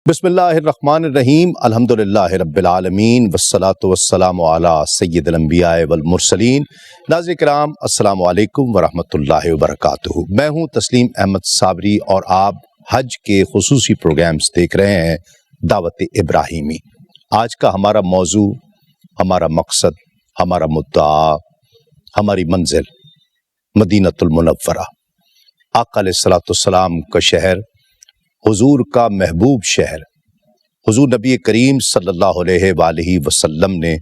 بسم اللہ الرحمن الرحیم الحمدللہ رب العالمین والصلاة والسلام علی سید الانبیاء والمرسلین۔ ناظرین کرام السلام علیکم ورحمۃ اللہ وبرکاتہ۔ میں ہوں تسلیم احمد صابری اور آپ حج کے خصوصی پروگرامز دیکھ رہے ہیں دعوت ابراہیمی۔ آج کا ہمارا موضوع، ہمارا مقصد، ہمارا مدعا، ہماری منزل مدینۃ المنورہ، آقا علیہ الصلوۃ والسلام کا شہر، حضور کا محبوب شہر، حضور نبی کریم صلی اللہ علیہ وآلہ وسلم نے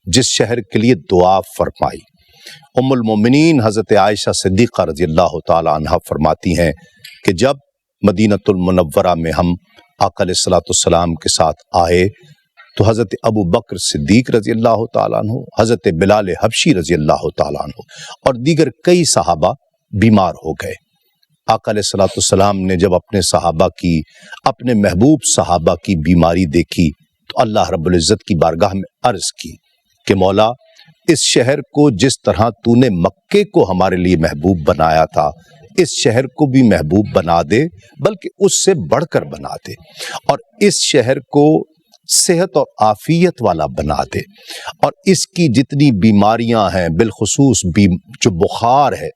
جس شہر کے لیے دعا فرمائی۔ ام المومنین حضرت عائشہ صدیقہ رضی اللہ تعالی عنہ فرماتی ہیں کہ جب مدینۃ المنورہ میں ہم آقا علیہ الصلوۃ والسلام کے ساتھ آئے تو حضرت ابو بکر صدیق رضی اللہ تعالیٰ عنہ، حضرت بلال حبشی رضی اللہ تعالیٰ عنہ اور دیگر کئی صحابہ بیمار ہو گئے۔ آقا علیہ الصلوۃ والسلام نے جب اپنے صحابہ کی، اپنے محبوب صحابہ کی بیماری دیکھی تو اللہ رب العزت کی بارگاہ میں عرض کی کہ مولا، اس شہر کو جس طرح تو نے مکے کو ہمارے لیے محبوب بنایا تھا، اس شہر کو بھی محبوب بنا دے، بلکہ اس سے بڑھ کر بنا دے، اور اس شہر کو صحت اور عافیت والا بنا دے، اور اس کی جتنی بیماریاں ہیں، بالخصوص جو بخار ہے،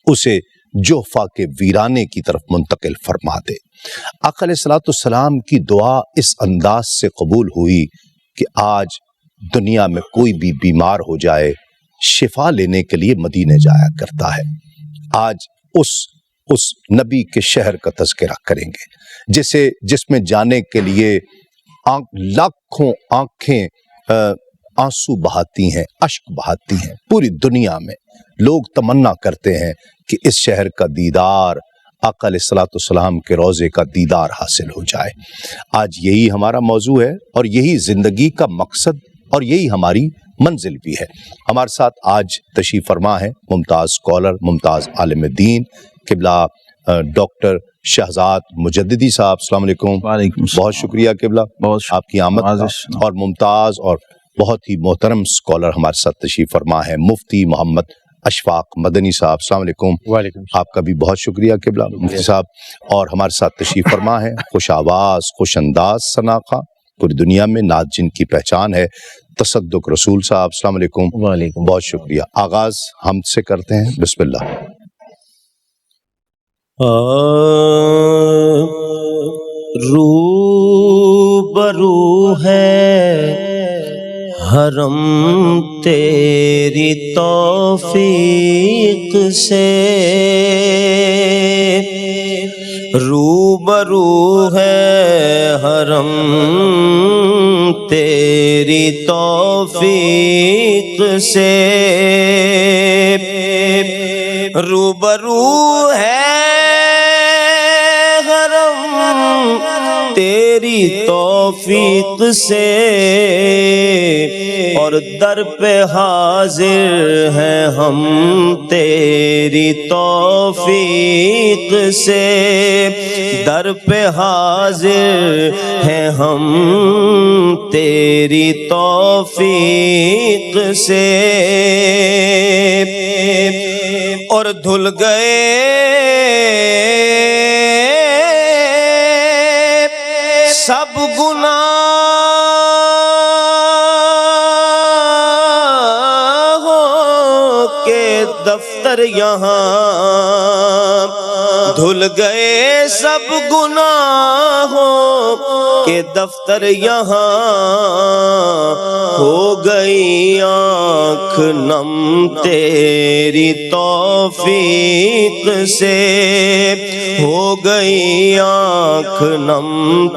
اسے جوفہ کے ویرانے کی طرف منتقل فرما دے۔ آقا علیہ الصلوۃ والسلام کی دعا اس انداز سے قبول ہوئی کہ آج دنیا میں کوئی بھی بیمار ہو جائے، شفا لینے کے لیے مدینے جایا کرتا ہے۔ آج اس نبی کے شہر کا تذکرہ کریں گے جس میں جانے کے لیے لاکھوں آنکھیں آنسو بہاتی ہیں، اشک بہاتی ہیں۔ پوری دنیا میں لوگ تمنا کرتے ہیں کہ اس شہر کا دیدار، آقا علیہ الصلوۃ والسلام کے روضے کا دیدار حاصل ہو جائے۔ آج یہی ہمارا موضوع ہے اور یہی زندگی کا مقصد اور یہی ہماری منزل بھی ہے۔ ہمارے ساتھ آج تشریف فرما ہے ممتاز اسکالر، ممتاز عالم دین، قبلہ ڈاکٹر شہزاد مجددی صاحب۔ السلام علیکم۔ وعلیکم السلام۔ بہت شکریہ قبلہ آپ کی آمد کا، اور ممتاز اور بہت ہی محترم اسکالر ہمارے ساتھ تشریف فرما ہے مفتی محمد اشفاق مدنی صاحب۔ السلام علیکم۔ وعلیکم آپ کا بھی بہت شکریہ قبلہ مفتی صاحب۔ اور ہمارے ساتھ تشریف فرما ہے خوش آواز، خوش انداز ثناء، پوری دنیا میں نعت جن کی پہچان ہے، تصدق رسول صاحب۔ السلام علیکم۔ وعلیکم۔ بہت شکریہ۔ آغاز ہم سے کرتے ہیں، بسم اللہ۔ روبرو ہے حرم تیری توفیق سے، روبرو ہے حرم تیری توفیق سے، روبرو ہے تیری توفیق سے، اور در پہ حاضر ہیں ہم تیری توفیق سے، در پہ حاضر ہیں ہم تیری توفیق سے، اور دھل گئے سب گناہوں کے دفتر یہاں، دھل گئے سب گناہوں کے دفتر یہاں، ہو گئی آنکھ نم تیری توفیق سے، ہو گئی آنکھ نم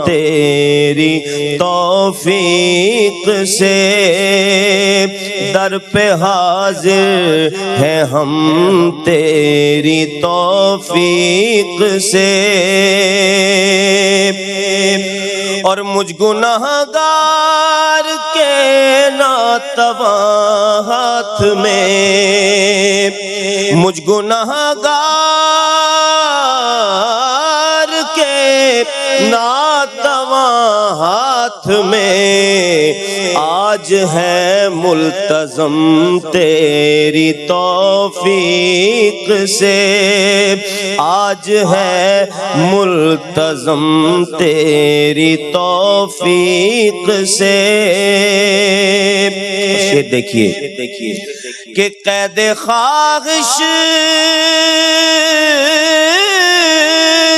تیری توفیق سے، در پہ حاضر ہیں ہم تیری توفیق سے، اور مجھ گناہگار کے ناتواں ہاتھ میں، مجھ گناہگار کے ناتواں ہاتھ میں، آج آج ہے ملتزم تیری توفیق سے، آج ہے ملتزم تیری توفیق سے۔ یہ دیکھیے کہ قید خواہش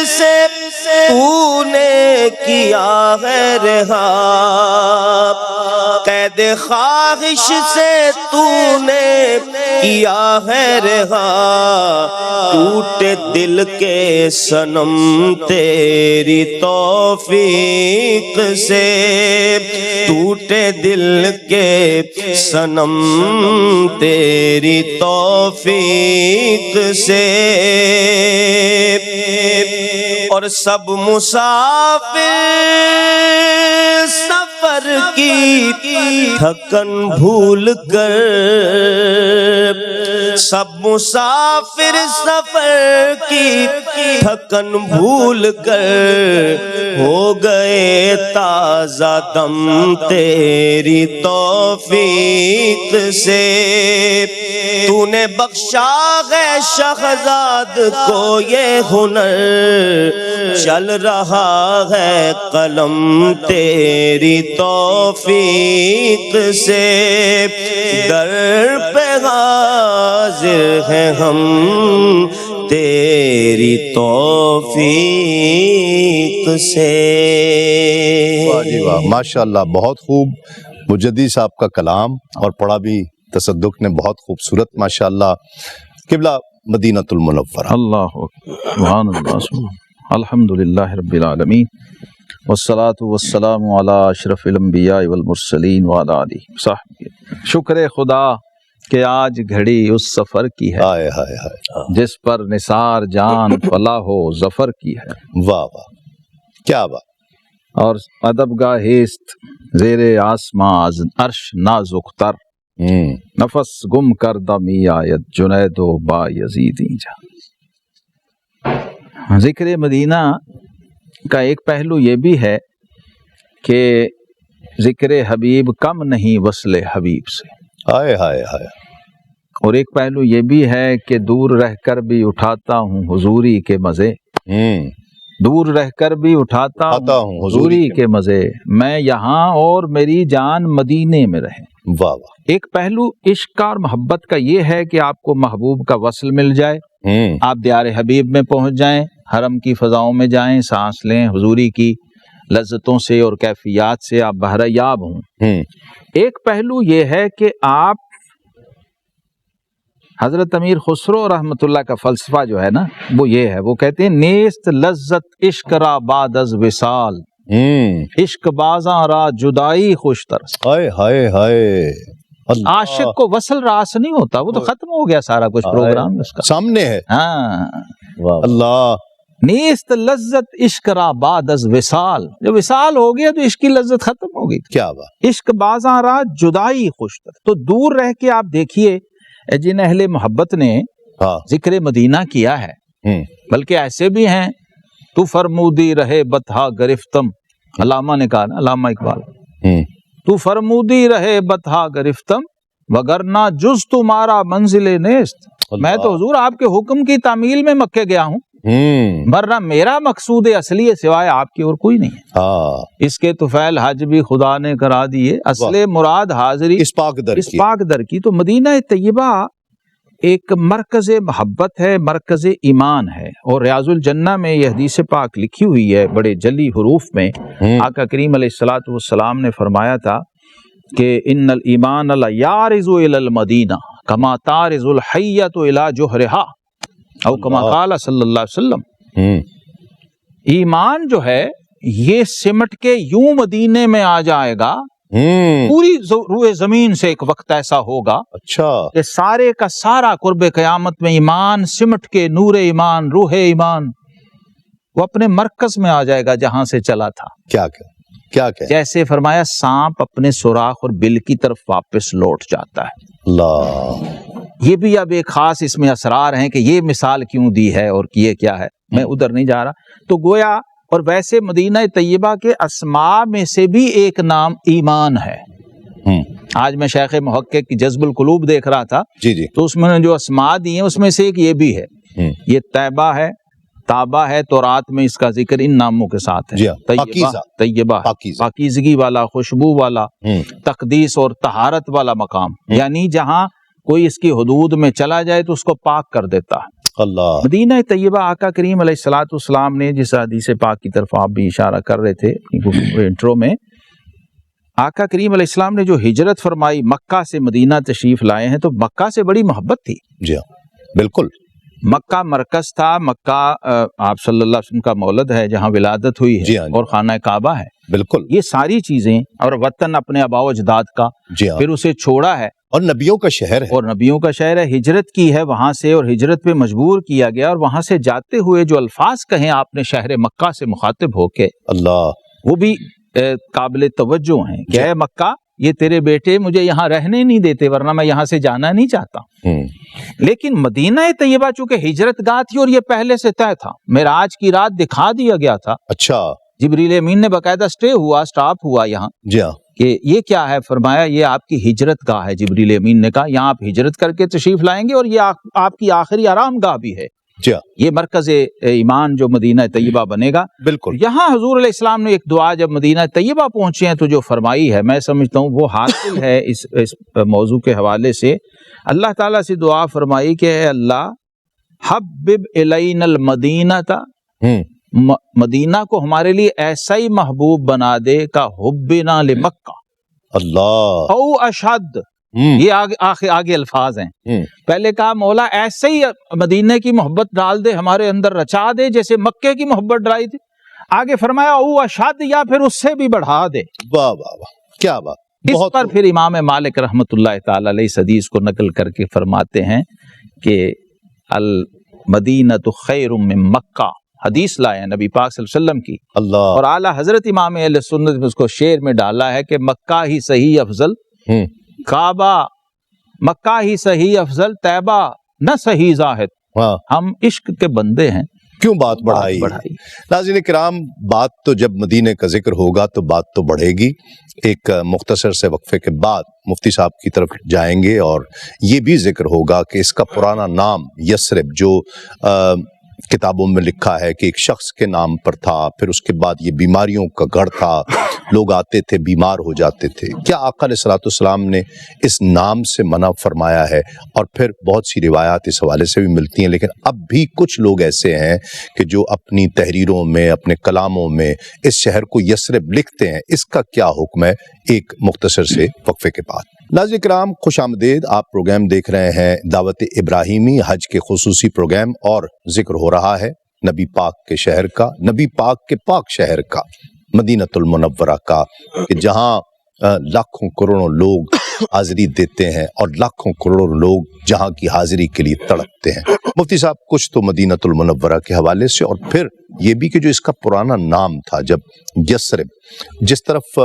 سے تو نے کیا ہے رہا، قید خواہش سے تو نے کیا ہے رہا، ٹوٹے دل کے صنم تیری توفیق سے، ٹوٹے دل کے صنم تیری توفیق سے۔ اور سب مسافر سفر کی تھکن بھول کر، سب مسافر سفر کی تھکن بھول کر ہو گئے تازہ دم تیری توفیق سے۔ تو نے بخشا ہے شہزاد کو یہ ہنر، چل رہا ہے قلم تیری توفیق سے، در پہ حاضر ہیں ہم تیری توفیق سے۔ واہ جی واہ، ماشاءاللہ، بہت خوب مجدی صاحب کا کلام، اور پڑھا بھی تصدق نے بہت خوبصورت ماشاءاللہ۔ قبلہ مدینۃ المنورہ۔ اللہ سبحان اللہ، الحمدللہ رب العالمین، والصلاة والسلام علی اشرف الانبیاء والمرسلین وعلی آلہ وصحبہ۔ شکر خدا کہ آج گھڑی اس سفر کی ہے، ہائے ہائے ہائے، جس پر نثار جان فلاح و ظفر کی ہے۔ واہ واہ، کیا بات۔ اور ادب گاہست زیر آسماں از عرش نازک تر، نفس گم کردہ می آید جنید و با یزید اینجا۔ ذکر مدینہ کا ایک پہلو یہ بھی ہے کہ ذکر حبیب کم نہیں وصل حبیب سے، ہائے ہائے ہائے۔ اور ایک پہلو یہ بھی ہے کہ دور رہ کر بھی اٹھاتا ہوں حضوری کے مزے، دور رہ کر بھی اٹھاتا ہوں حضوری کے مزے، میں یہاں اور میری جان مدینے میں رہے۔ واہ واہ۔ ایک پہلو عشق اور محبت کا یہ ہے کہ آپ کو محبوب کا وصل مل جائے، آپ دیار حبیب میں پہنچ جائیں، حرم کی فضاؤں میں جائیں، سانس لیں، حضوری کی لذتوں سے اور کیفیات سے آپ بہرہ یاب ہوں۔ ایک پہلو یہ ہے کہ آپ حضرت امیر خسرو رحمۃ اللہ کا فلسفہ جو ہے نا وہ یہ ہے، وہ کہتے ہیں نیست لذت عشق را بعد از وصال، عشق بازاں را جدائی خوش ترس۔ ہائے ہائے ہائے، عاشق کو وصل راس نہیں ہوتا، وہ تو ختم ہو گیا سارا کچھ پروگرام اس کا، سامنے ہے۔ ہاں، اللہ، نیست لذت عشق را بعد از وصال، جب وصال ہو گیا تو عشق کی لذت ختم ہو گئی۔ کیا بات۔ عشق بازاں را جدائی خوش ترس، تو دور رہ کے آپ دیکھیے جن اہل محبت نے ذکر مدینہ کیا ہے، بلکہ ایسے بھی ہیں، تو فرمودی رہے بتہا گرفتم، علامہ نے کہا نا، علامہ اقبال، تو فرمودی رہے بتہا گرفتم وگرنہ جز تمہارا منزل نیست، میں تو حضور آپ کے حکم کی تعمیل میں مکے گیا ہوں، ورنہ میرا مقصود اصلی سوائے آپ کی اور کوئی نہیں ہے۔ اس کے طفیل حج بھی خدا نے کرا دیے، اصل مراد حاضری اس پاک در کی۔ تو مدینہ طیبہ ایک مرکز محبت ہے، مرکز ایمان ہے، اور ریاض الجنہ میں یہ حدیث پاک لکھی ہوئی ہے بڑے جلی حروف میں۔ آقا کریم علیہ الصلوۃ والسلام نے فرمایا تھا کہ ان الایمان لیارض الی المدینہ کما تارض الحیۃ الی جوہرہا، او کما قال صلی اللہ علیہ وسلم۔ ایمان جو ہے یہ سمٹ کے یوں مدینے میں آ جائے گا، پوری روئے زمین سے ایک وقت ایسا ہوگا اچھا کہ سارے کا سارا قرب قیامت میں ایمان سمٹ کے نور ایمان، روح ایمان، وہ اپنے مرکز میں آ جائے گا جہاں سے چلا تھا۔ کیا جیسے فرمایا سانپ اپنے سوراخ اور بل کی طرف واپس لوٹ جاتا ہے۔ اللہ، یہ بھی اب ایک خاص اس میں اسرار ہیں کہ یہ مثال کیوں دی ہے اور یہ کیا ہے، میں ادھر نہیں جا رہا۔ تو گویا اور ویسے مدینہ طیبہ کے اسماء میں سے بھی ایک نام ایمان ہے، آج میں شیخ محقق کی جذب القلوب دیکھ رہا تھا، جی جی، تو اس میں نے جو اسماء دی ہیں اس میں سے ایک یہ بھی ہے، یہ طیبہ ہے، تابہ ہے، تورات میں اس کا ذکر ان ناموں کے ساتھ ہے، جی ہاں، طیبہ، طیبہ، پاکیزگی والا، خوشبو والا، تقدیس اور طہارت والا مقام، یعنی جہاں کوئی اس کی حدود میں چلا جائے تو اس کو پاک کر دیتا ہے۔ اللہ، مدینہ طیبہ آقا کریم علیہ الصلوۃ والسلام نے، جس حدیث پاک کی طرف آپ بھی اشارہ کر رہے تھے انٹرو میں، آقا کریم علیہ السلام نے جو ہجرت فرمائی، مکہ سے مدینہ تشریف لائے ہیں، تو مکہ سے بڑی محبت تھی۔ جی ہاں بالکل، مکہ مرکز تھا، مکہ آپ صلی اللہ علیہ وسلم کا مولد ہے جہاں ولادت ہوئی ہے، جی ہاں، اور خانہ کعبہ ہے، بالکل، یہ ساری چیزیں، اور وطن اپنے آباء و اجداد کا، جی ہاں، پھر اسے چھوڑا ہے، اور نبیوں کا شہر ہے، اور نبیوں کا شہر ہے، ہجرت کی ہے وہاں سے، اور ہجرت پہ مجبور کیا گیا، اور وہاں سے جاتے ہوئے جو الفاظ کہیں آپ نے شہر مکہ سے مخاطب ہو کے، اللہ، وہ بھی قابل توجہ ہیں کہ اے مکہ، یہ تیرے بیٹے مجھے یہاں رہنے نہیں دیتے، ورنہ میں یہاں سے جانا نہیں چاہتا۔ لیکن مدینہ طیبہ چونکہ ہجرت گاہ تھی اور یہ پہلے سے طے تھا، معراج کی رات دکھا دیا گیا تھا، اچھا، جبریل امین نے باقاعدہ سٹاپ ہوا یہاں، جی ہاں، کہ یہ کیا ہے، فرمایا یہ آپ کی ہجرت گاہ ہے، جبریل امین نے کہا یہاں آپ ہجرت کر کے تشریف لائیں گے، اور یہ آپ کی آخری آرام گاہ بھی ہے، جی ہاں، یہ مرکز ایمان جو مدینہ طیبہ بنے گا۔ بالکل، یہاں حضور علیہ السلام نے ایک دعا جب مدینہ طیبہ پہنچے ہیں تو جو فرمائی ہے، میں سمجھتا ہوں وہ حاصل ہے اس موضوع کے حوالے سے۔ اللہ تعالیٰ سے دعا فرمائی کہ اے اللہ، حبب الینا المدینہ، مدینہ کو ہمارے لیے ایسا ہی محبوب بنا دے کا حبنا لمکہ، اللہ، او اشد، یہ آگے الفاظ ہیں، پہلے کہا مولا ایسے ہی مدینہ کی محبت ڈال دے ہمارے اندر، رچا دے جیسے مکے کی محبت ڈالی تھی، آگے فرمایا او اشد، یا پھر اس سے بھی بڑھا دے۔ واہ واہ واہ، کیا بات، اس پر پھر امام مالک رحمۃ اللہ تعالی علیہ اس حدیث کو نقل کر کے فرماتے ہیں کہ المدینہ خیر من مکہ، حدیث لائے ہیں نبی پاک صلی اللہ علیہ وسلم کی، اللہ، اور اعلیٰ حضرت امام اہل سنت نے اس کو شعر میں ڈالا ہے کہ مکہ ہی صحیح افضل، کعبہ، مکہ ہی صحیح افضل، طیبہ نہ صحیح زاہد، ہم عشق کے بندے ہیں، کیوں بات بڑھائی۔ ناظرین کرام، بات تو جب مدینے کا ذکر ہوگا تو بات تو بڑھے گی۔ ایک مختصر سے وقفے کے بعد مفتی صاحب کی طرف جائیں گے، اور یہ بھی ذکر ہوگا کہ اس کا پرانا نام یثرب، جو کتابوں میں لکھا ہے کہ ایک شخص کے نام پر تھا، پھر اس کے بعد یہ بیماریوں کا گڑھ تھا، لوگ آتے تھے بیمار ہو جاتے تھے، کیا آقا علیہ الصلوۃ والسلام نے اس نام سے منع فرمایا ہے؟ اور پھر بہت سی روایات اس حوالے سے بھی ملتی ہیں، لیکن اب بھی کچھ لوگ ایسے ہیں کہ جو اپنی تحریروں میں، اپنے کلاموں میں اس شہر کو یثرب لکھتے ہیں، اس کا کیا حکم ہے؟ ایک مختصر سے وقفے کے بعد۔ ناظرین کرام، خوش آمدید، آپ پروگرام دیکھ رہے ہیں دعوت ابراہیمی، حج کے خصوصی پروگرام، اور ذکر ہو رہا ہے نبی پاک کے شہر کا، نبی پاک کے پاک شہر کا، مدینۃ المنورہ کا، کہ جہاں لاکھوں کروڑوں لوگ حاضری دیتے ہیں، اور لاکھوں کروڑوں لوگ جہاں کی حاضری کے لیے تڑپتے ہیں۔ مفتی صاحب، کچھ تو مدینۃ المنورہ کے حوالے سے، اور پھر یہ بھی کہ جو اس کا پرانا نام تھا جب یثرب، جس طرف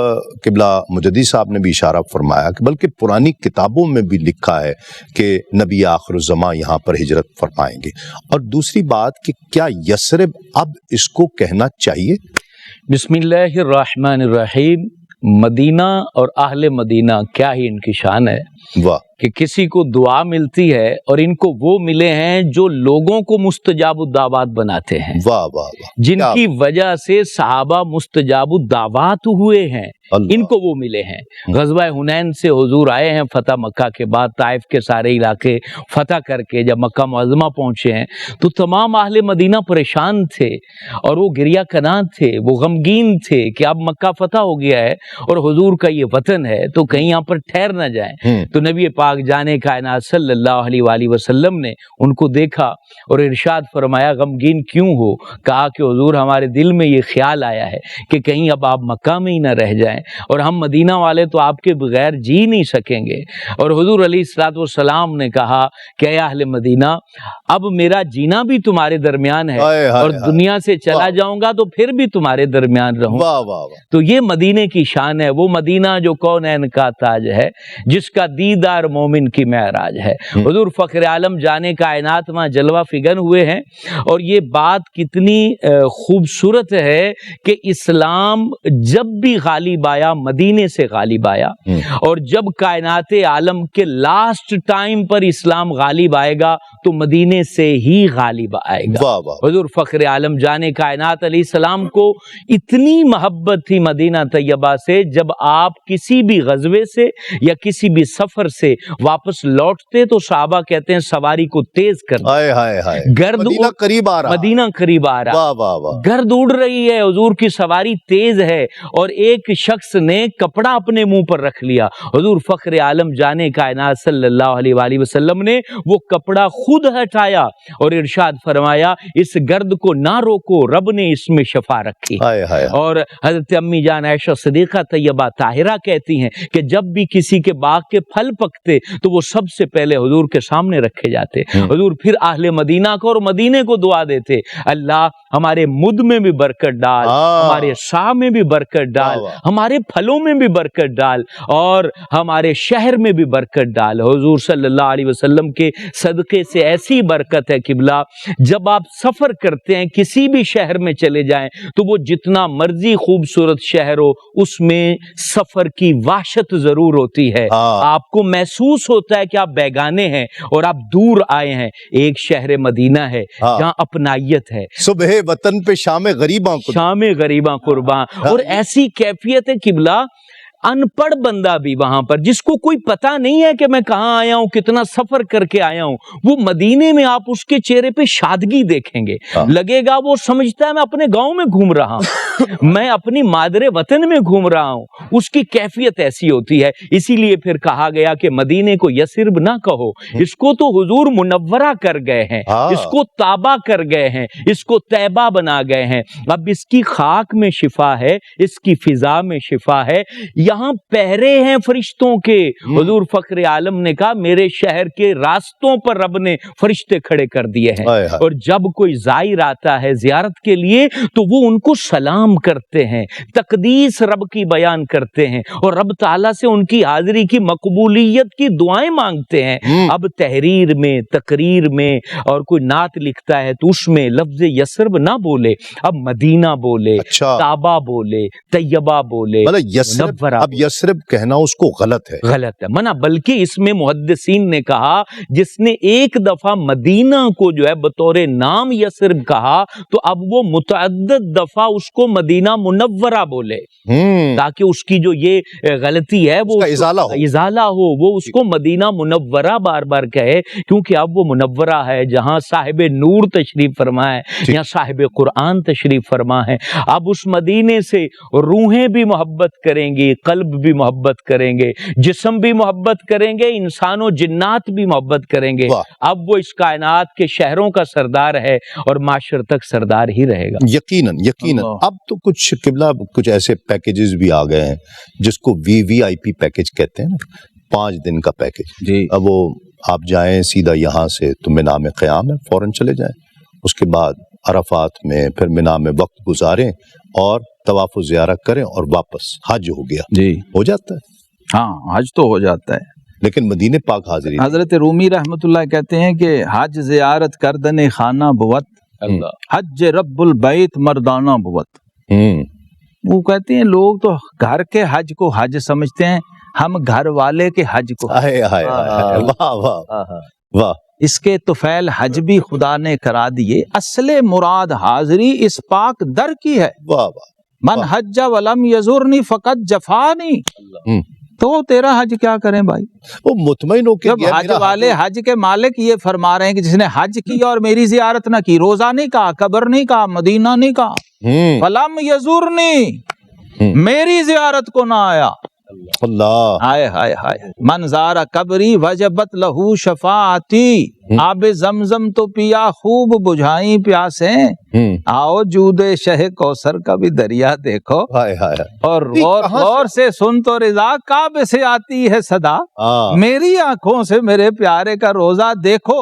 قبلہ مجدی صاحب نے بھی اشارہ فرمایا کہ بلکہ پرانی کتابوں میں بھی لکھا ہے کہ نبی آخر الزماں یہاں پر ہجرت فرمائیں گے، اور دوسری بات کہ کیا یثرب اب اس کو کہنا چاہیے؟ بسم اللہ الرحمن الرحیم۔ مدینہ اور اہل مدینہ، کیا ہی ان کی شان ہے، واہ، کہ کسی کو دعا ملتی ہے اور ان کو وہ ملے ہیں جو لوگوں کو مستجاب الدعوات بناتے ہیں، واہ واہ واہ، جن کی وجہ سے صحابہ مستجاب الدعوات ہوئے ہیں، ان کو وہ ملے ہیں۔ غزوہ حنین سے حضور آئے ہیں فتح مکہ کے بعد، طائف کے سارے علاقے فتح کر کے جب مکہ معظمہ پہنچے ہیں تو تمام اہل مدینہ پریشان تھے، اور وہ گریہ کناں تھے، وہ غمگین تھے کہ اب مکہ فتح ہو گیا ہے اور حضور کا یہ وطن ہے تو کہیں یہاں پر ٹھہر نہ جائیں۔ تو نبی پاک جانے کائنات صلی اللہ علیہ وآلہ وسلم نے ان کو دیکھا اور ارشاد فرمایا غمگین کیوں ہو؟ کہا کہ حضور ہمارے دل میں یہ خیال آیا ہے کہ کہیں اب آپ مکہ میں ہی نہ رہ جائیں، اور ہم مدینہ والے تو آپ کے بغیر جی نہیں سکیں گے۔ اور حضور علیہ الصلوۃ والسلام نے کہا کہ اے اہل مدینہ، اب میرا جینا بھی تمہارے درمیان ہے، اور دنیا سے چلا جاؤں گا تو پھر بھی تمہارے درمیان رہوں گا۔ تو یہ مدینے کی شان ہے، وہ مدینہ جو کونین کا تاج ہے، جس کا دیدار مومن کی معراج ہے۔ حضور فخر عالم جانے کائنات میں جلوہ فگن ہوئے ہیں، اور یہ بات کتنی خوبصورت ہے کہ اسلام جب بھی غالب غالب آیا مدینے سے غالب آیا، اور جب کائنات عالم کے لاسٹ ٹائم پر اسلام غالب آئے گا تو مدینے سے ہی غالب آئے گا۔ حضور فخر عالم جان کائنات علیہ السلام کو اتنی محبت تھی مدینہ طیبہ سے، جب آپ کسی بھی غزوے سے یا کسی بھی سفر سے واپس لوٹتے تو صحابہ کہتے ہیں سواری کو تیز کر گرد مدینہ قریب آ رہا، مدینہ قریب آ رہا، گرد اڑ رہی ہے، حضور کی سواری تیز ہے، اور ایک شخص نے کپڑا اپنے منہ پر رکھ لیا۔ حضور فخر عالم جانے کائنات صلی اللہ علیہ وآلہ وسلم نے وہ کپڑا خود ہٹایا اور ارشاد فرمایا اس گرد کو نہ روکو، رب نے اس میں شفا رکھی۔ اور حضرت امی جان عائشہ صدیقہ طیبہ طاہرہ کہتی ہیں کہ جب بھی کسی کے باغ کے پھل پکتے تو وہ سب سے پہلے حضور کے سامنے رکھے جاتے، حضور پھر اہل مدینہ کو اور مدینے کو دعا دیتے، اللہ ہمارے مد میں بھی برکت ڈال، ہمارے سا میں بھی برکت ڈال، ہمارے پھلوں میں بھی برکت ڈال، اور ہمارے شہر میں بھی برکت ڈال۔ حضور صلی اللہ علیہ وسلم کے صدقے سے ایسی برکت ہے قبلہ، جب آپ سفر کرتے ہیں کسی بھی شہر میں چلے جائیں تو وہ جتنا مرضی خوبصورت شہر ہو اس میں سفر کی وحشت ضرور ہوتی ہے، آپ کو محسوس ہوتا ہے کہ آپ بیگانے ہیں اور آپ دور آئے ہیں۔ ایک شہر مدینہ ہے جہاں اپنائیت ہے، صبح وطن پہ شام غریباں قرباں، اور ایسی کیفیت ہے قبلہ ان پڑھ بندہ بھی وہاں پر، جس کو کوئی پتہ نہیں ہے کہ میں کہاں آیا ہوں، کتنا سفر کر کے آیا ہوں، وہ مدینے میں آپ اس کے چہرے پہ شادگی دیکھیں گے، لگے گا وہ سمجھتا ہے میں اپنے گاؤں میں گھوم رہا ہوں، میں اپنی مادر وطن میں گھوم رہا ہوں، اس کی کیفیت ایسی ہوتی ہے۔ اسی لیے پھر کہا گیا کہ مدینے کو یثرب نہ کہو، اس کو تو حضور منورہ کر گئے ہیں، اس کو تابہ کر گئے ہیں، اس کو طیبہ بنا گئے ہیں، اب اس کی خاک میں شفا ہے، اس کی فضا میں شفا ہے، یہاں پہرے ہیں فرشتوں کے۔ حضور فخر عالم نے کہا میرے شہر کے راستوں پر رب نے فرشتے کھڑے کر دیے ہیں، اور جب کوئی زائر آتا ہے زیارت کے لیے تو وہ ان کو سلام کرتے ہیں، تقدیس رب کی بیان کرتے ہیں، اور رب تعالیٰ سے ان کی حاضری کی مقبولیت کی دعائیں مانگتے ہیں۔ اب تحریر میں، تقریر میں، اور کوئی نعت لکھتا ہے تو اس میں لفظ یثرب نہ بولے، اب مدینہ بولے، تابہ بولے، طیبہ بولے، منورہ۔ اب یثرب کہنا اس کو غلط ہے منع، بلکہ اس میں محدثین نے کہا جس نے ایک دفعہ مدینہ کو جو ہے بطور نام یثرب کہا تو اب وہ متعدد دفعہ اس کو مدینہ منورہ بولے، تاکہ اس کی جو یہ غلطی ہے وہ ازالہ ہو، وہ اس کو مدینہ منورہ بار بار کہے، کیونکہ اب وہ منورہ ہے جہاں صاحب نور تشریف فرما ہے، یا صاحب قرآن تشریف فرما ہے۔ اب اس مدینے سے روحیں بھی محبت کریں گی، قلب بھی محبت کریں گے، جسم بھی محبت کریں گے، انسان و جنات بھی محبت کریں گے۔ اب وہ اس کائنات کے شہروں کا سردار ہے اور معاشر تک سردار ہی رہے گا۔ یقیناً اب تو کچھ قبلہ کچھ ایسے پیکیجز بھی آ گئے ہیں جس کو VIP پیکیج کہتے ہیں نا، 5 دن کا پیکیج جی۔ اب وہ آپ جائیں سیدھا یہاں سے تو مینا میں قیام ہے، فوراً چلے جائیں، اس کے بعد عرفات میں، پھر مینا میں وقت گزاریں اور طواف و زیارت کریں اور واپس حج ہو گیا جی، ہو جاتا ہے۔ ہاں حج تو ہو جاتا ہے، لیکن مدینے پاک حاضری۔ حضرت رومی رحمت اللہ کہتے ہیں کہ حج زیارت کردن خانہ بوت، حج رب البیت مردانہ بوت۔ وہ کہتے ہیں لوگ تو گھر کے حج کو حج سمجھتے ہیں، ہم گھر والے کے حج کو۔ واہ واہ واہ، اس کے طفیل حج بھی خدا نے کرا دیے، اصل مراد حاضری اس پاک در کی ہے۔ واہ واہ، من حج ولم یزرنی فقط جفانی، تو تیرا حج کیا کریں بھائی؟ وہ مطمئن ہو کے جب حج والے حج کے مالک یہ فرما رہے ہیں کہ جس نے حج کیا اور میری زیارت نہ کی، روزہ نہیں کہا، قبر نہیں کہا، مدینہ نہیں کہا، فلم یزرنی، میری زیارت کو نہ آیا، اللہ ہائے ہائے ہائے، من زار قبری وجبت لہو شفاعتی، آب زمزم تو پیا خوب بجھائیں پیاسیں، آؤ جود شہ کوثر کا بھی دریا دیکھو، اور غور سے سن تو رضا کعبے سے آتی ہے صدا، میری آنکھوں سے میرے پیارے کا روزہ دیکھو۔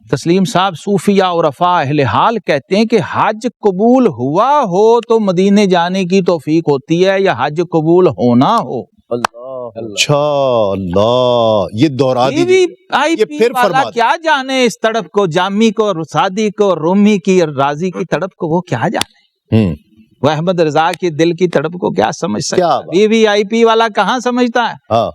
تسلیم صاحب صوفیہ اور عرفاء اہل حال کہتے ہیں کہ حج قبول ہوا ہو تو مدینے جانے کی توفیق ہوتی ہے، یا حج قبول ہونا ہو۔ اچھا اللہ، یہ دورہ یہ پھر والا کیا جانے اس تڑپ کو، جامی کو، سادی کو، رومی کی، رازی کی تڑپ کو وہ کیا جانے۔ وہ احمد رضا کی دل کی تڑپ کو کیا سمجھ سکتا کیا ہے؟ وی وی آئی پی والا کہاں سمجھتا ہے؟ ہاں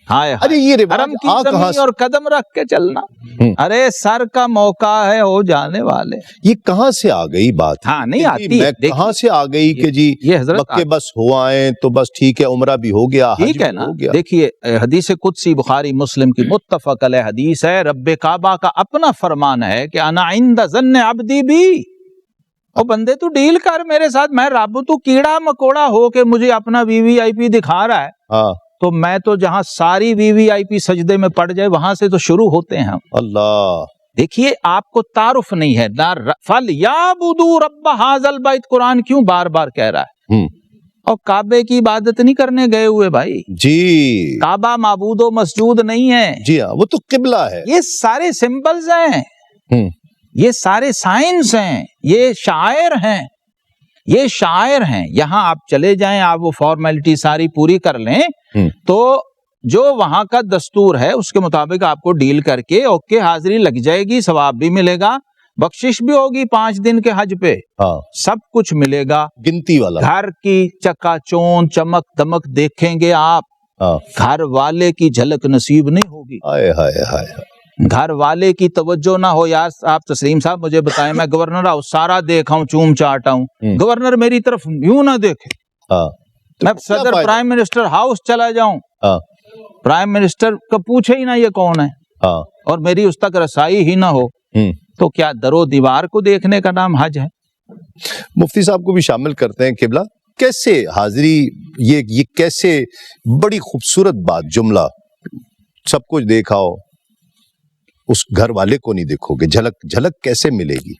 ہائے ارے یہ رواج حرم کی کہاں زمین سے اور قدم رکھ کے چلنا، ہم۔ ارے سر کا موقع ہے ہو جانے والے۔ یہ کہاں سے آ گئی بات؟ ہاں نہیں کہ آتی جی ہے، میں دیکھیے، کہاں سے آ گئی کہ جی یہ حضرت مکے بس ہو آئیں تو بس ٹھیک ہے، عمرہ بھی ہو گیا، حج ٹھیک ہے بھی نا؟ ہو گیا۔ دیکھیے حدیث قدسی بخاری مسلم کی متفق علیہ حدیث ہے، رب کعبہ کا اپنا فرمان ہے کہ انا عند ظن عبدی بی، او بندے تو ڈیل کر میرے ساتھ، میں رب، تو کیڑا مکوڑا ہو کے مجھے اپنا وی وی آئی پی دکھا رہا ہے، ہاں تو میں تو جہاں ساری وی وی آئی پی سجدے میں پڑ جائے وہاں سے تو شروع ہوتے ہیں ہم۔ اللہ دیکھیے آپ کو تعارف نہیں ہے، فَلْيَعْبُدُوا رَبَّ هَذَا الْبَيْتِ، قرآن کیوں بار بار کہہ رہا ہے؟ ہم، اور کعبے کی عبادت نہیں کرنے گئے ہوئے بھائی، جی کعبہ معبود و مسجود نہیں ہے، جی ہاں وہ تو قبلہ ہے۔ یہ سارے سمبلز ہیں، ہم، یہ سارے سائنس ہیں، یہ شاعر ہیں، یہ شاعر ہیں۔ یہاں آپ چلے جائیں، آپ وہ فارمیلٹی ساری پوری کر لیں ہم، تو جو وہاں کا دستور ہے اس کے مطابق آپ کو ڈیل کر کے اوکے حاضری لگ جائے گی، ثواب بھی ملے گا، بخشش بھی ہوگی 5 دن کے حج پہ، ہاں سب کچھ ملے گا۔ گنتی والا۔ گھر کی چکا چون چمک دمک دیکھیں گے آپ، ہاں گھر والے کی جھلک نصیب نہیں ہوگی، ہائے ہائے ہائے۔ گھر والے کی توجہ نہ ہو۔ یار آپ تسلیم صاحب مجھے بتائیں، میں گورنر ہاؤس سارا دیکھا ہوں، چوم چاٹا ہوں، گورنر میری طرف یوں نہ دیکھے، ہاں میں صدر پرائم منسٹر ہاؤس چلا جاؤں، ہاں پرائم منسٹر کا پوچھے ہی نہ یہ کون ہے، ہاں اور میری اس تک رسائی ہی نہ ہو، ہم۔ تو کیا در و دیوار کو دیکھنے کا نام حج ہے؟ مفتی صاحب کو بھی شامل کرتے ہیں قبلہ، کیسے حاضری، یہ کیسے بڑی خوبصورت بات، جملہ، سب کچھ دیکھا ہو اس گھر والے کو نہیں دیکھو گے، جھلک جھلک کیسے ملے گی؟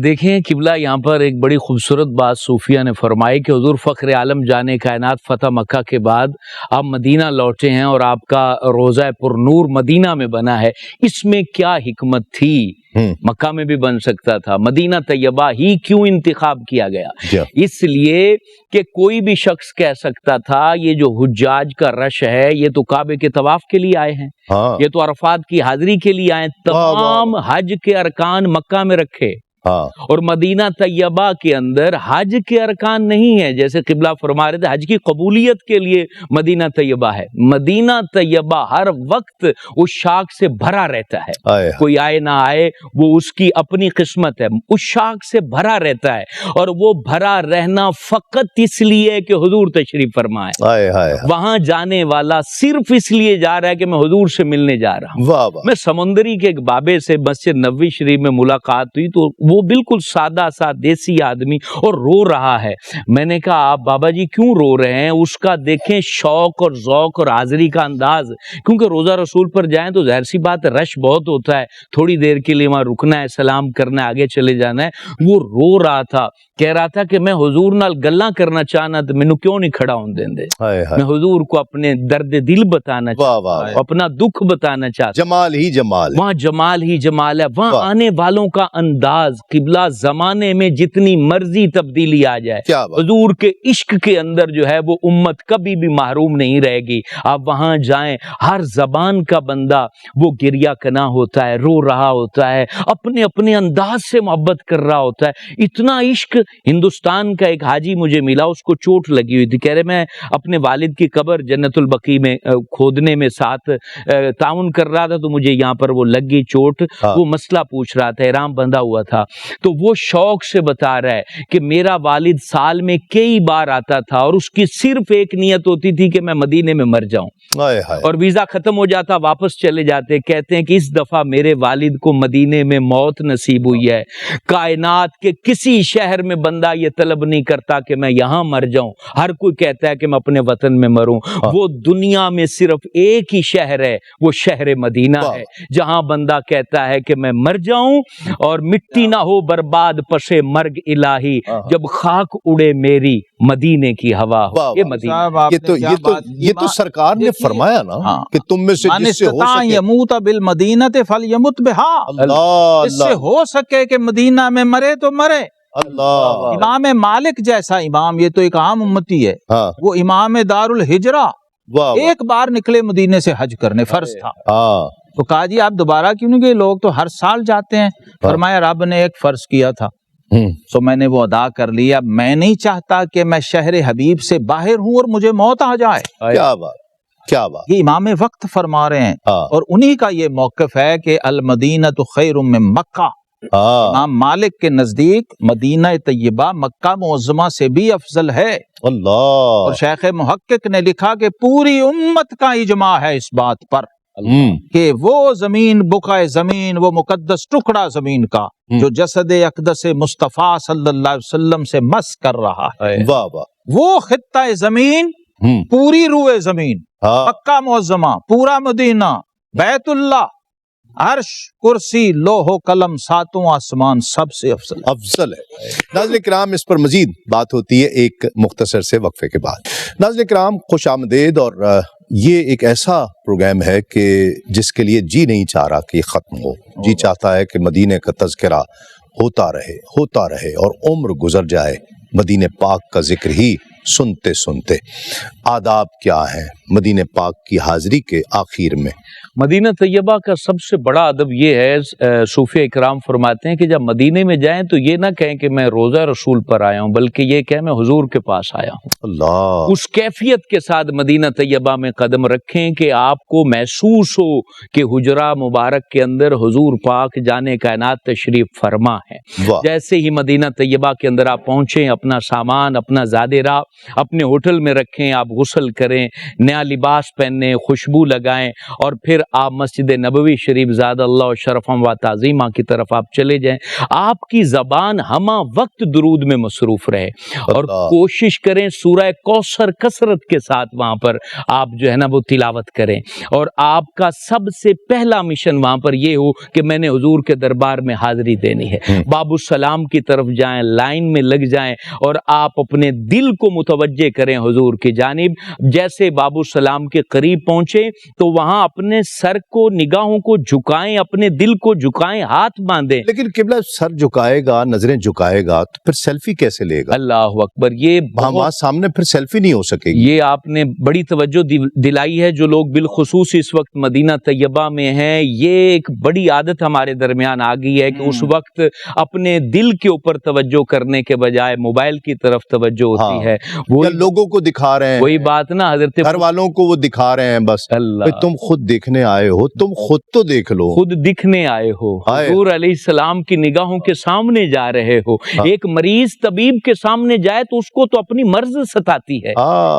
دیکھیں قبلہ، یہاں پر ایک بڑی خوبصورت بات صوفیہ نے فرمائی کہ حضور فخر عالم جانے کائنات فتح مکہ کے بعد آپ مدینہ لوٹے ہیں اور آپ کا روضہ پر نور مدینہ میں بنا ہے، اس میں کیا حکمت تھی؟ مکہ میں بھی بن سکتا تھا، مدینہ طیبہ ہی کیوں انتخاب کیا گیا؟ اس لیے کہ کوئی بھی شخص کہہ سکتا تھا یہ جو حجاج کا رش ہے یہ تو کعبے کے طواف کے لیے آئے ہیں، یہ تو عرفات کی حاضری کے لیے آئے، تمام حج کے ارکان مکہ میں رکھے، اور مدینہ طیبہ کے اندر حج کے ارکان نہیں ہے، جیسے قبلہ فرما رہے تھے حج کی قبولیت کے لیے مدینہ طیبہ ہے۔ مدینہ طیبہ ہر وقت اس شاخ سے بھرا رہتا ہے، کوئی آئے نہ آئے وہ اس کی اپنی قسمت ہے، اس شاخ سے بھرا رہتا ہے، اور وہ بھرا رہنا فقط اس لیے کہ حضور تشریف فرمائے، وہاں جانے والا صرف اس لیے جا رہا ہے کہ میں حضور سے ملنے جا رہا ہوں۔ میں سمندری کے ایک بابے سے مسجد نبوی شریف میں ملاقات ہوئی تو وہ بالکل سادہ سا دیسی آدمی اور رو رہا ہے، میں نے کہا آپ بابا جی کیوں رو رہے ہیں؟ اس کا دیکھیں شوق اور ذوق اور حاضری کا انداز، کیونکہ روزہ رسول پر جائیں تو ظاہر سی بات رش بہت ہوتا ہے، تھوڑی دیر کے لیے وہاں رکنا ہے، سلام کرنا ہے، آگے چلے جانا ہے۔ وہ رو رہا تھا، کہہ رہا تھا کہ میں حضور نال گلاں کرنا چاہنا تو مینوں کیوں نہیں کھڑا ہون دیندے، میں حضور کو اپنے درد دل بتانا چاہتا ہوں، اپنا دکھ بتانا چاہتا ہوں۔ جمال ہی جمال، وہاں جمال ہی جمال ہے، وہاں آنے والوں کا انداز، قبلہ زمانے میں جتنی مرضی تبدیلی آ جائے، حضور کے عشق کے اندر جو ہے وہ امت کبھی بھی محروم نہیں رہے گی۔ آپ وہاں جائیں، ہر زبان کا بندہ وہ گریہ کنا ہوتا ہے، رو رہا ہوتا ہے، اپنے اپنے انداز سے محبت کر رہا ہوتا ہے، اتنا عشق۔ ہندوستان کا ایک حاجی مجھے ملا، اس کو چوٹ لگی ہوئی تھی، کہہ رہے میں اپنے والد کی قبر جنت البقیع میں کھودنے میں ساتھ تعاون کر رہا تھا تو مجھے یہاں پر وہ لگی چوٹ، وہ مسئلہ پوچھ رہا تھا، احرام بندھا ہوا تھا، تو وہ شوق سے بتا رہا ہے کہ میرا والد سال میں کئی بار آتا تھا اور اس کی صرف ایک نیت ہوتی تھی کہ میں مدینے میں مر جاؤں، اور ویزا ختم ہو جاتا واپس چلے جاتے۔ کہتے ہیں کہ اس دفعہ میرے والد کو مدینے میں موت نصیب ہوئی ہے، کائنات کے کسی شہر میں بندہ یہ طلب نہیں کرتا کہ میں یہاں مر جاؤں، ہر کوئی کہتا ہے کہ میں اپنے وطن میں مروں، وہ دنیا میں صرف ایک ہی شہر ہے، وہ شہر مدینہ ہے، جہاں بندہ کہتا ہے کہ میں مر جاؤں اور مٹی نہ ہو برباد پشے مرگ الہی، جب خاک اڑے میری مدینے کی ہوا ہو۔ یہ مدینہ، یہ تو سرکار نے فرمایا نا کہ تم میں سے جس سے ہو سکے یموت بالمدینہ فلیمت بہا، جس سے ہو سکے کہ مدینہ میں مرے تو مرے۔ امام مالک جیسا امام، یہ تو ایک عام امتی ہے، وہ امام دار الہجرہ ایک بار نکلے مدینے سے حج کرنے، فرض تھا، تو کہا جی آپ دوبارہ کیوں نہیں گئے؟ لوگ تو ہر سال جاتے ہیں۔ فرمایا رب نے ایک فرض کیا تھا سو میں نے وہ ادا کر لیا. میں نہیں چاہتا کہ میں شہر حبیب سے باہر ہوں اور مجھے موت آ جائے. کیا بات کیا بات. یہ امام وقت فرما رہے ہیں اور انہی کا یہ موقف ہے کہ المدینۃ خیر من مکہ. امام مالک کے نزدیک مدینہ طیبہ مکہ معظمہ سے بھی افضل ہے. اللہ. اور شیخ محقق نے لکھا کہ پوری امت کا اجماع ہے اس بات پر کہ وہ زمین بقعہ زمین، وہ مقدس ٹکڑا زمین کا جو جسد اقدس مصطفیٰ صلی اللہ علیہ وسلم سے مس کر رہا ہے، واہ واہ، وہ خطہ زمین، پوری روئے زمین، مکہ معظمہ، پورا مدینہ، بیت اللہ، عرش، کرسی، لوح و قلم، ساتوں آسمان سب سے افضل ہے. ناظرین کرام، اس پر مزید بات ہوتی ہے ایک مختصر سے وقفے کے بعد. ناظرین کرام خوش آمدید. اور یہ ایک ایسا پروگرام ہے کہ جس کے لیے جی نہیں چاہ رہا کہ یہ ختم ہو. جی چاہتا ہے کہ مدینے کا تذکرہ ہوتا رہے اور عمر گزر جائے مدینے پاک کا ذکر ہی سنتے سنتے. آداب کیا ہیں مدینے پاک کی حاضری کے آخر میں؟ مدینہ طیبہ کا سب سے بڑا ادب یہ ہے، صوفیہ اکرام فرماتے ہیں کہ جب مدینے میں جائیں تو یہ نہ کہیں کہ میں روضہ رسول پر آیا ہوں، بلکہ یہ کہیں میں حضور کے پاس آیا ہوں. اللہ. اس کیفیت کے ساتھ مدینہ طیبہ میں قدم رکھیں کہ آپ کو محسوس ہو کہ حجرہ مبارک کے اندر حضور پاک جانے کائنات تشریف فرما ہے. جیسے ہی مدینہ طیبہ کے اندر آپ پہنچیں، اپنا سامان، اپنا زادِ راہ اپنے ہوٹل میں رکھیں، آپ غسل کریں، نیا لباس پہنیں، خوشبو لگائیں، اور پھر آپ مسجد نبوی شریف زاد اللہ شرفم و تعظیمہ کی طرف آپ چلے جائیں. آپ کی زبان ہمہ وقت درود میں مصروف رہے اور کوشش کریں سورہ کوثر کثرت کے ساتھ وہاں پر آپ جو ہے نا وہ تلاوت کریں. اور آپ کا سب سے پہلا مشن وہاں پر یہ ہو کہ میں نے حضور کے دربار میں حاضری دینی ہے. باب السلام کی طرف جائیں، لائن میں لگ جائیں اور آپ اپنے دل کو متوجہ کریں حضور کی جانب. جیسے باب السلام کے قریب پہنچے تو وہاں اپنے سر کو، نگاہوں کو جھکائیں، اپنے دل کو جھکائیں، ہاتھ باندھیں. لیکن قبلہ سر جھکائے گا، نظریں جھکائے گا تو پھر سیلفی کیسے لے گا؟ اللہ اکبر. یہ وہاں سامنے پھر سیلفی نہیں ہو سکے گی. یہ آپ نے بڑی توجہ دلائی ہے. جو لوگ بالخصوص اس وقت مدینہ طیبہ میں ہیں، یہ ایک بڑی عادت ہمارے درمیان آ گئی ہے کہ اس وقت اپنے دل کے اوپر توجہ کرنے کے بجائے موبائل کی طرف توجہ ہوتی ہے. وہ لوگوں کو دکھا رہے ہیں، وہی بات نا حضرت گھر والوں کو وہ دکھا رہے ہیں بس. اللہ، تم خود دیکھنے آئے ہو، تم خود تو دیکھ لو. خود دکھنے آئے ہو، حضور علیہ السلام کی نگاہوں کے سامنے جا رہے ہو. ایک مریض طبیب کے سامنے جائے تو اس کو تو اپنی مرض ستاتی ہے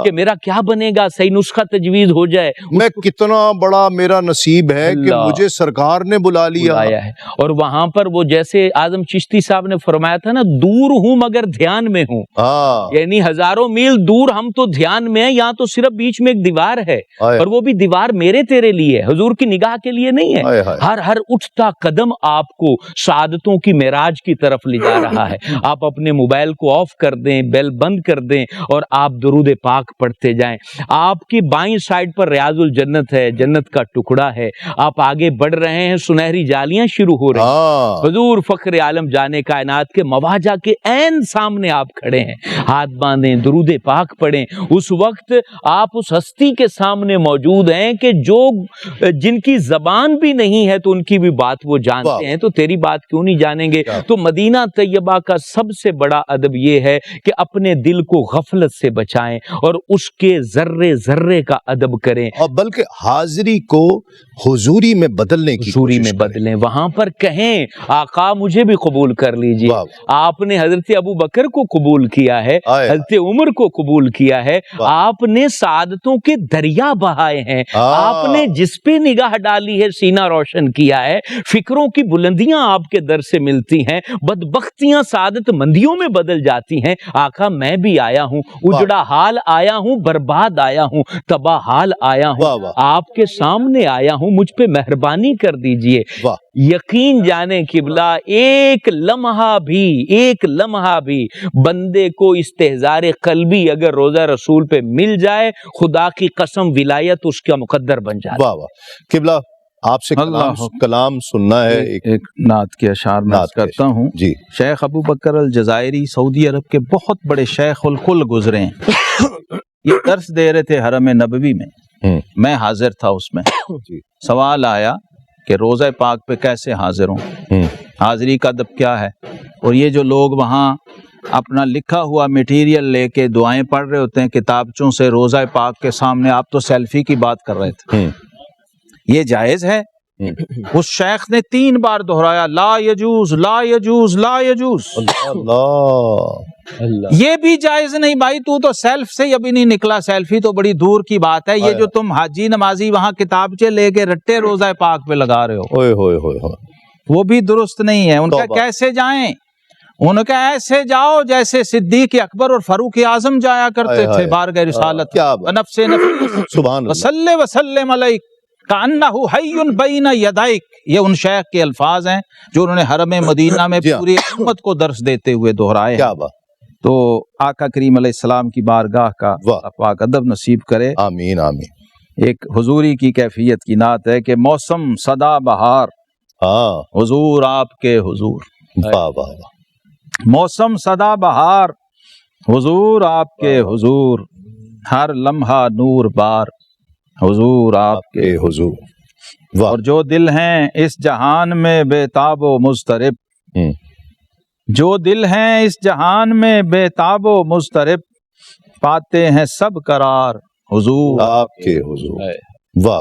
کہ میرا کیا بنے گا، صحیح نسخہ تجویز ہو جائے. میں کتنا بڑا میرا نصیب ہے کہ مجھے سرکار نے بلا لیا ہے. اور وہاں پر وہ جیسے اعظم چشتی صاحب نے فرمایا تھا نا، دور ہوں مگر دھیان میں ہوں. یعنی ہزاروں میل دور ہم تو دھیان میں ہیں، یہاں تو صرف بیچ میں ایک دیوار ہے، اور وہ بھی دیوار میرے تیرے لیے، حضور کی نگاہ کے لیے نہیں ہے. ہر اٹھتا قدم آپ کو سعادتوں کی معراج کی طرف لے جا رہا ہے. آپ اپنے موبائل کو آف کر دیں، بیل بند کر دیں اور آپ درود پاک پڑھتے جائیں. آپ کی بائیں سائڈ پر ریاض الجنت ہے، جنت کا ٹکڑا ہے. آپ آگے بڑھ رہے ہیں، سنہری جالیاں شروع ہو رہی ہیں. حضور فخر عالم جانے کائنات کے مواجہ کے عین سامنے آپ کھڑے ہیں. ہاتھ باندھیں، درود پاک پڑھیں. اس وقت آپ اس ہستی کے سامنے موجود ہیں کہ جن کی زبان بھی نہیں ہے تو ان کی بھی بات وہ جانتے ہیں، تو تیری بات کیوں نہیں جانیں گے. تو مدینہ طیبہ کا سب سے بڑا ادب یہ ہے کہ اپنے دل کو غفلت سے بچائیں اور اس کے ذرے ذرے کا ادب کریں، اور بلکہ حاضری کو حضوری میں بدلنے کی حضوری میں بدلیں. وہاں پر کہیں آقا مجھے بھی قبول کر لیجئے. آپ نے حضرت ابو بکر کو قبول کیا ہے، حضرت عمر کو قبول کیا ہے. آپ نے سعادتوں کے دریا بہائے ہیں. آپ نے جس پہ نگاہ ڈالی ہے سینہ روشن کیا ہے. فکروں کی بلندیاں آپ کے در سے ملتی ہیں، بدبختیاں سعادت مندیوں میں بدل جاتی ہیں. آقا میں بھی آیا ہوں، اجڑا حال آیا ہوں، برباد آیا ہوں، تباہ حال آیا ہوں، آپ کے سامنے آیا ہوں، مجھ پہ مہربانی کر دیجئے. یقین جانے قبلہ ایک لمحہ بھی بندے کو استحضار قلبی اگر روضہ رسول پہ مل جائے، خدا کی قسم ولایت اس کا مقدر بن جائے. واہ واہ. قبلہ آپ سے کلام سننا ہے. ایک نعت کے اشعار میں کرتا ہوں. جی. شیخ ابو بکر الجزائری سعودی عرب کے بہت بڑے شیخ الکل گزرے ہیں. یہ درس دے رہے تھے حرم نبوی میں، میں حاضر تھا اس میں. سوال آیا کہ روضہ پاک پہ کیسے حاضر ہوں، حاضری کا ادب کیا ہے. اور یہ جو لوگ وہاں اپنا لکھا ہوا میٹیریل لے کے دعائیں پڑھ رہے ہوتے ہیں کتابچوں سے روضہ پاک کے سامنے، آپ تو سیلفی کی بات کر رہے تھے، یہ جائز ہے؟ اس شیخ نے 3 بار دہرایا لا یجوز لا یجوز لا یجوز۔ یہ بھی جائز نہیں بھائی، تو سیلف سے ابھی نہیں نکلا، سیلفی تو بڑی دور کی بات ہے۔ یہ جو تم حاجی نمازی وہاں کتابچے لے کے رٹے روضہ پاک پہ لگا رہے ہو، وہ بھی درست نہیں ہے۔ ان کا کیسے جائیں؟ ان کا ایسے جاؤ جیسے صدیق اکبر اور فاروق اعظم جایا کرتے تھے بارگاہ رسالت، نفس نفس وصلی وسلم علیک کأنہ حی بین یدیک۔ یہ ان شیخ کے الفاظ ہیں جو انہوں نے حرم مدینہ میں پوری امت کو درس دیتے ہوئے دہرائے۔ تو آقا کریم علیہ السلام کی بارگاہ کا پاک ادب نصیب کرے، آمین آمین۔ ایک حضوری کی کیفیت کی نعت ہے کہ موسم سدا بہار حضور آپ کے حضور، موسم سدا بہار حضور آپ کے حضور، ہر لمحہ نور بار حضور آپ کے حضور۔ اور جو دل ہیں اس جہان میں بے تاب و مضطرب، جو دل ہیں اس جہان میں بے تاب و مضطرب، پاتے ہیں سب قرار حضور آپ کے حضور۔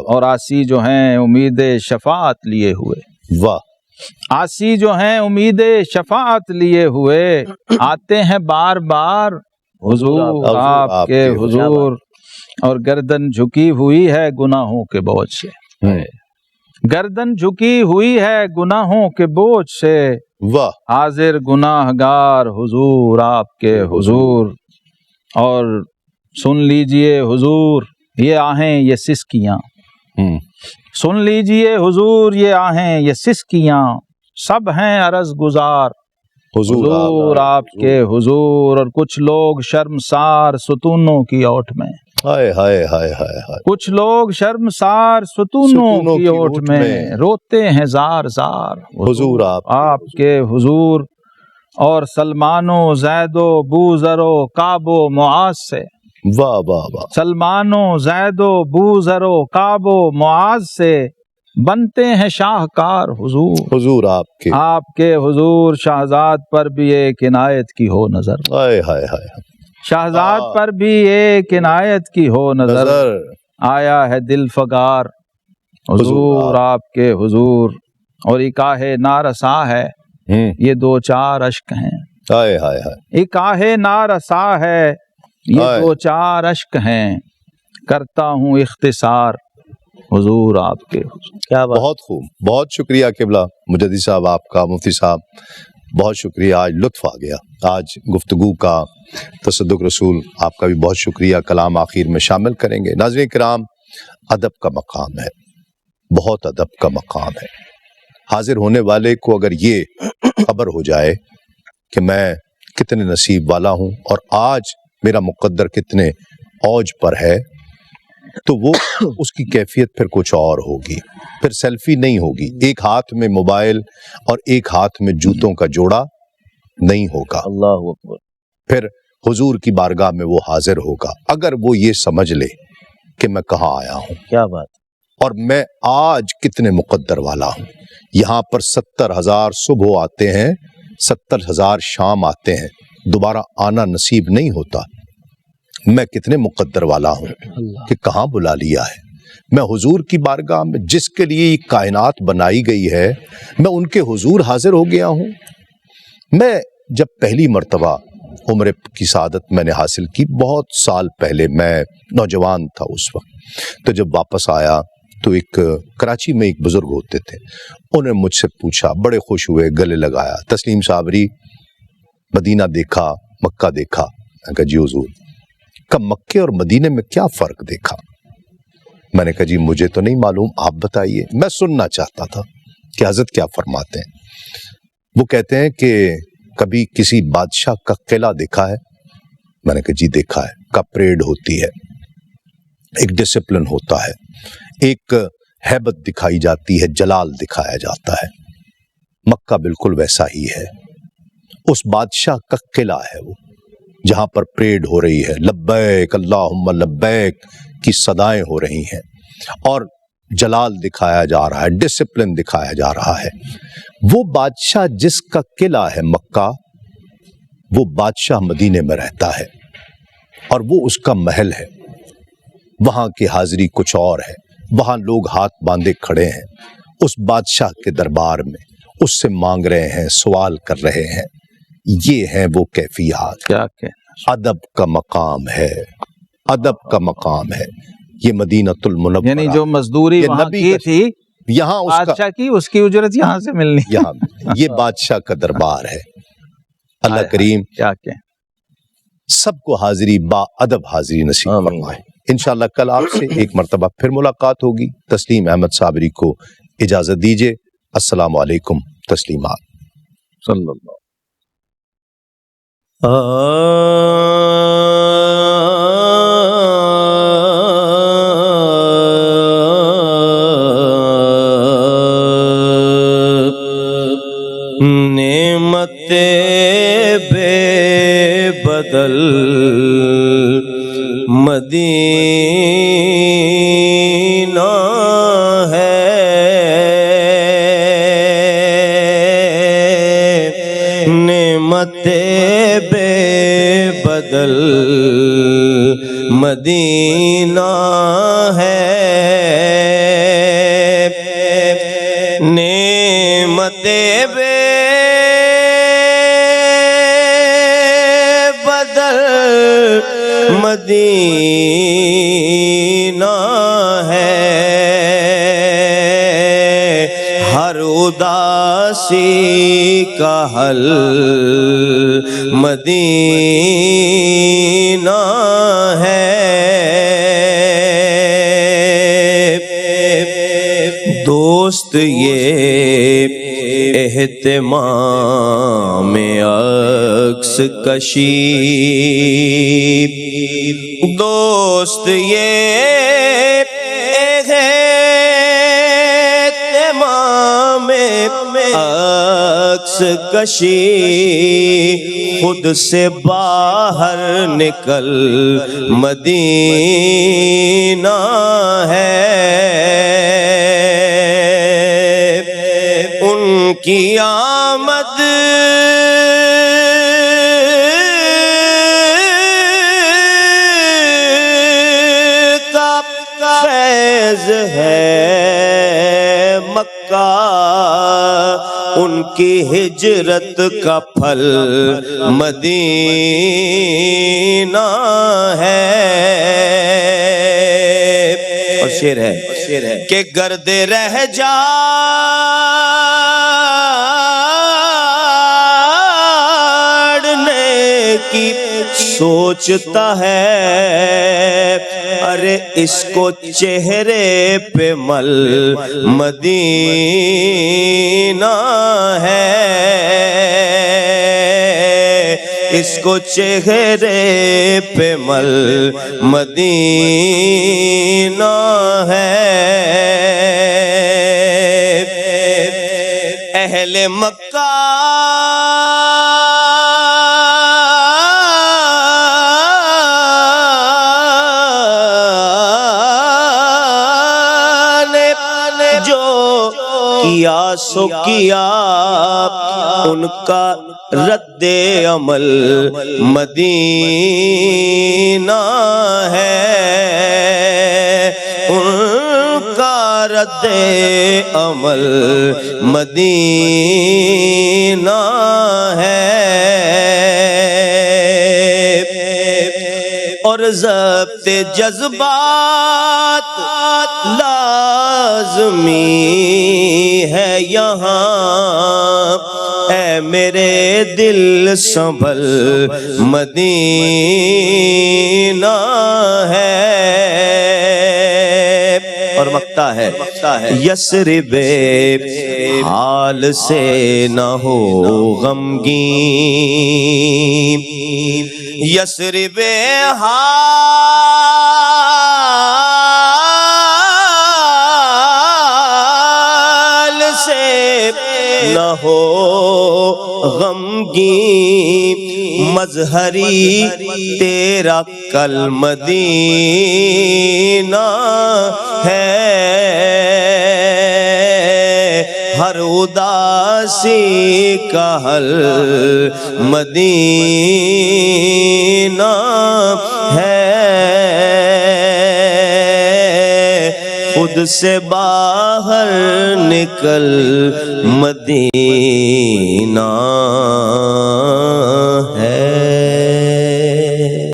اور آسی جو ہیں امید شفاعت لیے ہوئے، آسی جو ہیں امید شفاعت لیے ہوئے، آتے ہیں بار بار حضور آپ کے حضور۔ اور گردن جھکی ہوئی ہے گناہوں کے بوجھ سے، گردن جھکی ہوئی ہے گناہوں کے بوجھ سے، حاضر گناہ گار حضور آپ کے حضور۔ اور سن لیجئے حضور یہ آہیں یہ سسکیاں، سن لیجئے حضور یہ آہیں یہ سسکیاں، سب ہیں عرض گزار حضور آپ کے حضور۔ اور کچھ لوگ شرمسار ستونوں کی اوٹ میں، ہائے ہائے ہائے ہائے، کچھ لوگ شرمسار ستونوں کی اوٹ میں، روتے ہیں زار زار حضور آپ کے حضور۔ اور سلمان و زید و بوذر و کعب و معاذ سے، واہ واہ واہ، سلمان و زید و بوذر و کعب و معاذ سے، بنتے ہیں شاہکار حضور، حضور آپ کے حضور۔ شہزاد پر بھی ایک عنایت کی ہو نظر، ہائے ہائے ہائے، شہزاد پر بھی ایک عنایت کی ہو نظر، آیا ہے دل فگار حضور آپ کے حضور۔ اور اکاہ نارسا ہے یہ 2-4 اشک ہیں، ہائے ہائے ہائے، اکاہ نارسا ہے یہ 2-4 اشک ہیں، کرتا ہوں اختصار حضور آپ کے حضور۔ کیا بہت خوب، بہت شکریہ قبلہ مجدد صاحب آپ کا، مفتی صاحب بہت شکریہ، آج لطف آ گیا، آج گفتگو کا تصدق رسول آپ کا بھی بہت شکریہ، کلام آخر میں شامل کریں گے۔ ناظرین کرام، ادب کا مقام ہے، بہت ادب کا مقام ہے۔ حاضر ہونے والے کو اگر یہ خبر ہو جائے کہ میں کتنے نصیب والا ہوں اور آج میرا مقدر کتنے اوج پر ہے، تو وہ اس کی کیفیت پھر کچھ اور ہوگی، پھر سیلفی نہیں ہوگی، ایک ہاتھ میں موبائل اور ایک ہاتھ میں جوتوں کا جوڑا نہیں ہوگا، اللہ اکبر۔ پھر حضور کی بارگاہ میں وہ حاضر ہوگا اگر وہ یہ سمجھ لے کہ میں کہاں آیا ہوں، کیا بات، اور میں آج کتنے مقدر والا ہوں۔ یہاں پر 70,000 صبح آتے ہیں، 70,000 شام آتے ہیں، دوبارہ آنا نصیب نہیں ہوتا۔ میں کتنے مقدر والا ہوں کہ کہاں بلا لیا ہے۔ میں حضور کی بارگاہ میں جس کے لیے یہ کائنات بنائی گئی ہے، میں ان کے حضور حاضر ہو گیا ہوں۔ میں جب پہلی مرتبہ عمر کی سعادت میں نے حاصل کی، بہت سال پہلے، میں نوجوان تھا اس وقت، تو جب واپس آیا تو ایک کراچی میں ایک بزرگ ہوتے تھے، انہوں نے مجھ سے پوچھا، بڑے خوش ہوئے، گلے لگایا، تسلیم صابری مدینہ دیکھا، مکہ دیکھا؟ میں کہا جی حضور۔ کہ مکے اور مدینے میں کیا فرق دیکھا؟ میں نے کہا جی مجھے تو نہیں معلوم، آپ بتائیے، میں سننا چاہتا تھا کہ حضرت کیا فرماتے ہیں۔ وہ کہتے ہیں کہ کبھی کسی بادشاہ کا قلعہ دیکھا ہے؟ میں نے کہا جی دیکھا ہے، کا پریڈ ہوتی ہے، ایک ڈسپلن ہوتا ہے، ایک ہیبت دکھائی جاتی ہے، جلال دکھایا جاتا ہے۔ مکہ بالکل ویسا ہی ہے، اس بادشاہ کا قلعہ ہے وہ، جہاں پر پریڈ ہو رہی ہے، لبیک اللہم لبیک کی صدائیں ہو رہی ہیں، اور جلال دکھایا جا رہا ہے، ڈسپلن دکھایا جا رہا ہے۔ وہ بادشاہ جس کا قلعہ ہے مکہ، وہ بادشاہ مدینے میں رہتا ہے اور وہ اس کا محل ہے۔ وہاں کی حاضری کچھ اور ہے، وہاں لوگ ہاتھ باندھے کھڑے ہیں اس بادشاہ کے دربار میں، اس سے مانگ رہے ہیں، سوال کر رہے ہیں۔ یہ ہیں وہ کیفیات، کیا کہ ادب کا مقام ہے، ادب کا مقام ہے۔ یہ مدینۃ المنورہ، یعنی جو مزدوری یہ وہاں نبی کی کا- تھی یہاں اس کا، بادشاہ کی، اس کی اجرت یہاں سے ملنی۔ یہاں یہ بادشاہ کا دربار ہے۔ اللہ کریم کیا کہ سب کو حاضری با ادب حاضری نصیب فرمائے۔ انشاءاللہ کل آپ سے ایک مرتبہ پھر ملاقات ہوگی۔ تسلیم احمد صابری کو اجازت دیجیے۔ السلام علیکم تسلیمات۔ صلی اللہ نعمت بے بدل مدینہ ہے، نعمت بے بدل مدینہ ہے، نعمت بے بدل مدینہ ہے، ہر اداسی کا حل مدینہ ہے، دوست یہ اہتمام عکس کشی، دوست یہ اہتمام عکس کشی، خود سے باہر نکل مدینہ ہے، ان کی آمد کا فیض ہے مکہ، ان کی ہجرت کا پھل مدینہ ہے، اور شعر ہے کہ گرد رہ جاڑنے کی سوچتا ہے، ارے اس کو چہرے پہ مل مدینہ ہے، اس کو چہرے پہ مل مدینہ ہے، اہل مکہ نے جو کیا سو کیا، ان کا رد عمل مدینہ ہے، ان کا رد عمل مدینہ ہے، اور ضبط جذبات لازمی ہے یہاں، اے میرے دل سنبھل مدینہ ہے، اور مکتا ہے یثرب حال سے نہ ہو غمگین، یثرب حال سے نہ ہو غمگین، مظہری تیرا کل مدینہ ہے، ہر اداسی کا حل مدینہ ہے، خود سے باہر نکل مدینہ